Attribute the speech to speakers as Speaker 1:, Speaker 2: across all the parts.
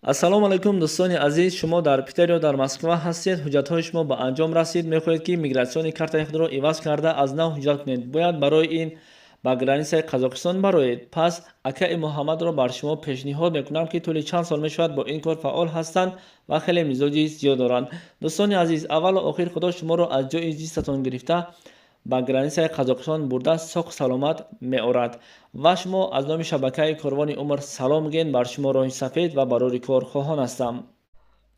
Speaker 1: ассалому алайкум дӯстони азиз, шумо дар Питер ё дар Москва ҳастед. ҳуҷҷатҳои шумо ба анҷом расид. Мехоҳед ки мигратсиони картаи худро иваз карда аз нав ҳуҷҷат кунед. Бояд барои ин ба границаи Қазоқистон бароед. Пас акаи Муҳаммадро бар шумо пешниҳод мекунам ки тӯли чанд сол мешавад бо ин кор фаъол ҳастанд ва хеле мизоҷи зиёд доранд. Дӯстони азиз, аввалу охир Худо шуморо аз ҷои зистатон гирифта ба границаи Қазоқистон бурда соҳу саломат меорад. ва шумо аз номи шабакаи Корвони Умр салом мегӯем. Бар шумо Роҳи Сафед ва барори корхоҳон ҳастам.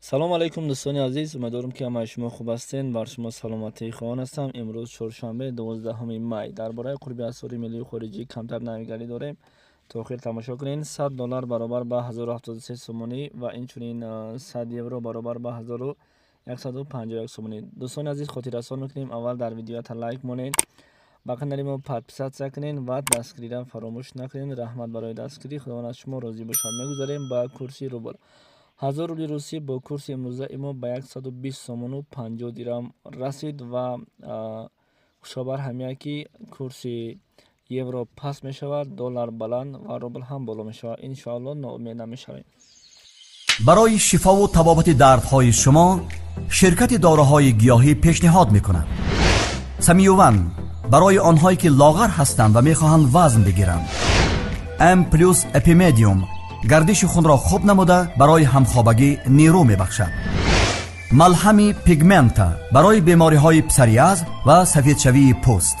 Speaker 1: салому алайкум дӯстони азиз, умедворам ки ҳамаи шумо хуб ҳастед. Бар шумо саломатии хоҳон ҳастам. имрӯз чоршанбе 12 май. дар бораи қурби асъори миллии хориҷӣ камтар навигарӣ дорем. то охир тамошо кунед. $100 баробар ба 1073 сомонӣ ва инчунин 100 евро баробар ба 1151 сомонӣ. дӯстони азиз, хотиррасон мекунем. аввал дар видеоята лайк монед, ба канали мо подписатсия кунед ва дастгиридан фаромӯш накунед. раҳмат барои дастгирӣ. худованд аз шумо розӣ бошад. мегузарем ба курси рубл. 1000 рубли русӣ бо курси имрӯзаи мо ба 120 сомону 50 дирам расид ва хушобар ҳамия ки курси евро паст мешавад, доллар баланд ва рубл ҳам боло мешавад. иншоалло ноумед намешавем.
Speaker 2: برای شفا و تبابت دردهای شما شرکت داروهای گیاهی پیشنهاد میکند. سمیوون برای آنهایی که لاغر هستند و میخواهند وزن بگیرند. ام پلوس اپیمدیوم گردش خون را خوب نموده برای همخوابگی نیرو میبخشد. ملحمی پیگمنت برای بیماری های پسریاز و سفیدشوی پوست.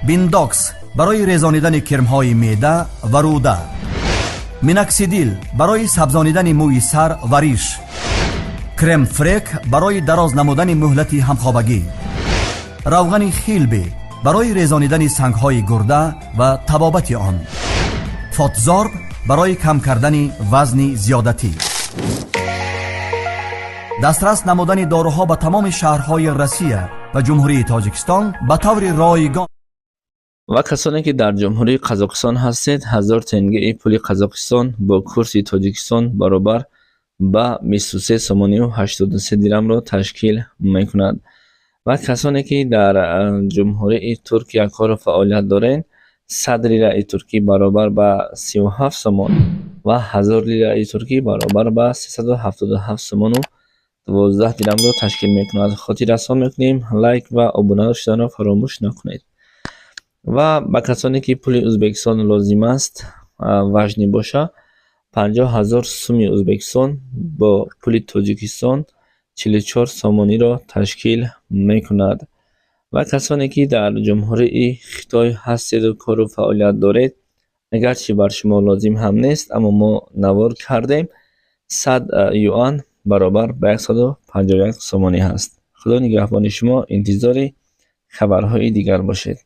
Speaker 2: بینداکس برای ریزانیدن کرم های معده و روده. میناکسیدیل برای سبزانیدن موی سر و ریش. کرم فریک برای دراز نمودن مهلت همخوابگی. روغن خیلبی برای ریزانیدن سنگ های گرده و تبابت آن. فاتزارب برای کم کردن وزن زیادتی. دسترس نمودن داروها به تمام شهرهای روسیه و جمهوری تاجیکستان به طور رایگان.
Speaker 1: ва касоне ки дар ҷумҳурии Қазоқистон ҳастед, 1000 тенгеи пули Қазоқистон бо курси Тоҷикистон баробар ба 23 сомонию 83 дирамро ташкил мекунад. ва касоне ки дар ҷумҳурии Туркия кору фаъолият доред, 100 лираи туркӣ баробар ба 37 сомон ва 1000 лираи туркӣ баробар ба 377 сомону 12 дирамро ташкил мекунад. хотиррасон мекунем, лайк ва обуна шуданро фаромӯш накунед. ва ба касоне ки пули Ӯзбекистон лозим аст важни боша, 50,000 суми Ӯзбекистон бо пули Тоҷикистон 44 сомониро ташкил мекунад. ва касоне ки дар ҷумҳурии Хитой ҳастеду кору фаъолият доред, агарчи бар шумо лозим ҳам нест, аммо мо навор кардем, 100 юан баробар ба 151 сомонӣ ҳаст. худо нигаҳбони шумо. интизори хабарҳои дигар бошед.